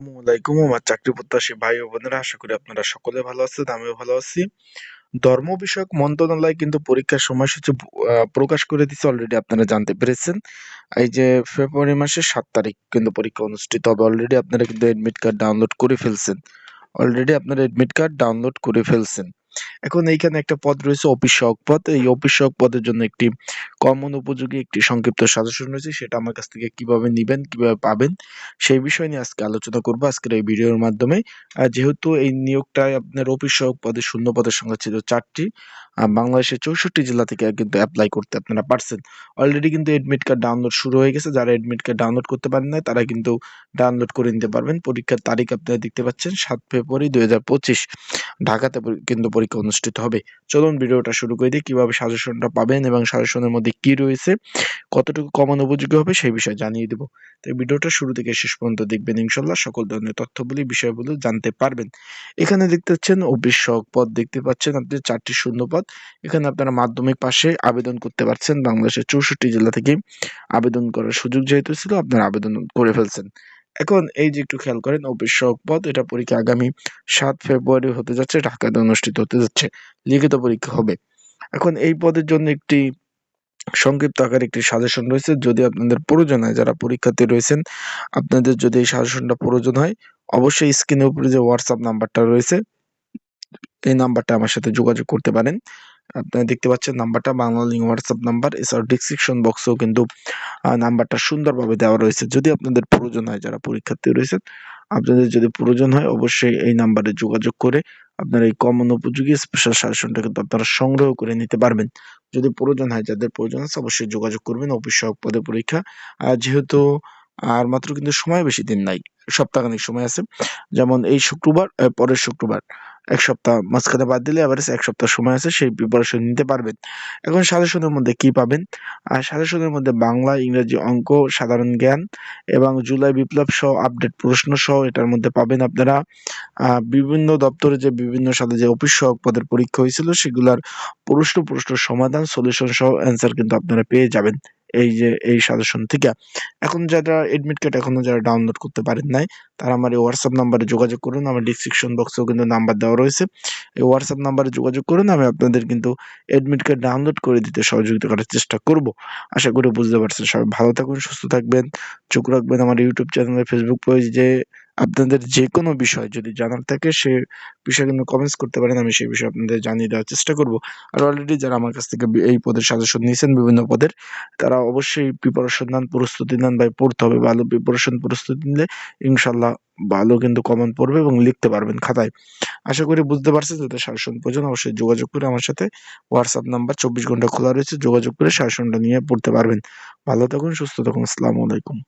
আসসালামাইকুম আমার চাকরি প্রত্যাশী ভাই ও বোনেরা, আশা করি আপনারা সকলে ভালো আছেন, আমিও ভালো আছি। ধর্ম বিষয়ক মন্ত্রণালয় কিন্তু পরীক্ষার সময়সূচি প্রকাশ করে দিচ্ছে, অলরেডি আপনারা জানতে পেরেছেন। এই যে ফেব্রুয়ারি মাসের 7 তারিখ কিন্তু পরীক্ষা অনুষ্ঠিত হবে। অলরেডি আপনারা কিন্তু এডমিট কার্ড ডাউনলোড করে ফেলছেন। এখন এইখানে একটা পদ রয়েছে অফিস সহায়ক পদ। এই অফিস সহায়ক পদের জন্য একটি কমন উপযোগী একটি সংক্ষিপ্ত সাজেশন রয়েছে, সেটা আমার কাছ থেকে কিভাবে নিবেন, কিভাবে পাবেন, সেই বিষয় নিয়ে আজকে আলোচনা করবো আজকের এই ভিডিওর মাধ্যমে। যেহেতু এই নিয়োগটায় আপনার অফিস সহায়ক পদে শূন্য পদের সংখ্যা ছিল 4টি। বাংলাদেশের 64 জেলা থেকে কিন্তু অ্যাপ্লাই করতে আপনারা পারছেন। অলরেডি কিন্তু এডমিট কার্ড ডাউনলোড শুরু হয়ে গেছে। যারা এডমিট কার্ড ডাউনলোড করতে পারেন না তারা কিন্তু ডাউনলোড করে নিতে পারবেন। পরীক্ষার তারিখ আপনারা দেখতে পাচ্ছেন 7 ফেব্রুয়ারি 2025 ঢাকাতে কিন্তু পরীক্ষা অনুষ্ঠিত হবে। চলুন ভিডিওটা শুরু করে দিই। কিভাবে সাজেশনটা পাবেন এবং সাজেশনের মধ্যে কি রয়েছে, কতটুকু কমন উপযোগী হবে সেই বিষয়ে জানিয়ে দেব। তো ভিডিওটা শুরু থেকে শেষ পর্যন্ত দেখবেন, ইনশাল্লাহ সকল ধরনের তথ্যগুলি বিষয়গুলো জানতে পারবেন। এখানে দেখতে পাচ্ছেন অফিস সহায়ক পদ, দেখতে পাচ্ছেন আপনি 4টি শূন্য পদ। এখানে আপনারা মাধ্যমিক পাশে আবেদন করতে পারছেন। বাংলাদেশের 64 জেলা থেকে আবেদন করার সুযোগ যেহেতু ছিল, আপনারা আবেদন করে ফেলছেন। এখন এই যে একটু খেয়াল করেন, অফিস সহায়ক পদ, এটা পরীক্ষা আগামী 7 ফেব্রুয়ারি হতে যাচ্ছে, ঢাকাতে অনুষ্ঠিত হতে যাচ্ছে, লিখিত পরীক্ষা হবে। এখন এই পদের জন্য একটি সংক্ষিপ্ত আকারে একটি সাজেশন রয়েছে। যদি আপনাদের প্রয়োজন হয়, যারা পরীক্ষার্থী রয়েছেন, আপনাদের যদি এই সাজেশনটা প্রয়োজন হয়, অবশ্যই স্ক্রিনের উপরে যে হোয়াটসঅ্যাপ নাম্বারটা রয়েছে, এই নাম্বারটা আমার সাথে যোগাযোগ করতে পারেন। আপনারা দেখতে পাচ্ছেন নাম্বারটা বাংলা লিঙ্ক হোয়াটসঅ্যাপ নাম্বার। এছাড়াও ডিসক্রিপশন বক্সেও কিন্তু নাম্বারটা সুন্দরভাবে দেওয়া রয়েছে। যদি আপনাদের প্রয়োজন হয়, যারা পরীক্ষার্থী রয়েছেন, আপনাদের যদি প্রয়োজন হয় অবশ্যই এই নাম্বারে যোগাযোগ করে আপনারা এই কমন উপযোগী স্পেশাল সাজেশনটা কিন্তু আপনারা সংগ্রহ করে নিতে পারবেন। যদি প্রয়োজন হয়, যাদের প্রয়োজন আছে অবশ্যই যোগাযোগ করবেন। অফিস সহায়ক পদে পরীক্ষা যেহেতু আর মাত্র কিন্তু সময় বেশি দিন নাই, সপ্তাহখানেক সময় আছে। যেমন এই শুক্রবার, পরের শুক্রবার, 1 সপ্তাহ মাঝখানে বাদ দিলে এভারেজ 1 সপ্তাহ সময় আছে, সেই প্রিপারেশন নিতে পারবেন। এখন সাজেশনের মধ্যে কি পাবেন? সাজেশনের মধ্যে বাংলা, ইংরেজি, অঙ্ক, সাধারণ জ্ঞান এবং জুলাই বিপ্লব সহ আপডেট প্রশ্ন সহ এটার মধ্যে পাবেন আপনারা বিভিন্ন দপ্তরে যে বিভিন্ন সালে যে অফিস সহায়ক পদের পরীক্ষা হয়েছিল সেগুলার প্রশ্ন সমাধান, সলিউশন সহ অ্যান্সার কিন্তু আপনারা পেয়ে যাবেন এই যে এই সাজেশন থেকে। এখন যারা এডমিট কার্ড এখনো যারা ডাউনলোড করতে পারেন নাই, তারা আমার এই হোয়াটসঅ্যাপ নাম্বারে যোগাযোগ করুন। আমার ডিসক্রিপশন বক্সেও কিন্তু নাম্বার দেওয়া রয়েছে। এই হোয়াটসঅ্যাপ নাম্বারে যোগাযোগ করুন। আমি আপনাদের কিন্তু এডমিট কার্ড ডাউনলোড করে দিতে সহযোগিতা করার চেষ্টা করব। আশা করি বুঝতে পারছেন। সবাই ভালো থাকুন, সুস্থ থাকবেন। চোখ রাখবেন আমার ইউটিউব চ্যানেলে, ফেসবুক পেজে। আপনাদের যে কোনো বিষয় যদি জানার থাকে সে বিষয়ে কিন্তু কমেন্টস করতে পারেন, আমি সেই বিষয়ে আপনাদের জানিয়ে দেওয়ার চেষ্টা করব। আর অলরেডি যারা আমার কাছ থেকে এই পদের সাজেশন নিয়েছেন বিভিন্ন পদের, তারা অবশ্যই প্রিপারেশন নেন, প্রস্তুতি নেন। ভাই পড়তে হবে, ভালো প্রিপারেশন প্রস্তুতি নিলে ইনশাল্লাহ ভালো কিন্তু কমন পড়বে এবং লিখতে পারবেন খাতায়। আশা করি বুঝতে পারছেন। যাদের সাজেশন প্রয়োজন অবশ্যই যোগাযোগ করে আমার সাথে। হোয়াটসঅ্যাপ নাম্বার 24 ঘন্টা খোলা রয়েছে, যোগাযোগ করে সাজেশনটা নিয়ে পড়তে পারবেন। ভালো থাকুন, সুস্থ থাকুন। আসসালামু আলাইকুম।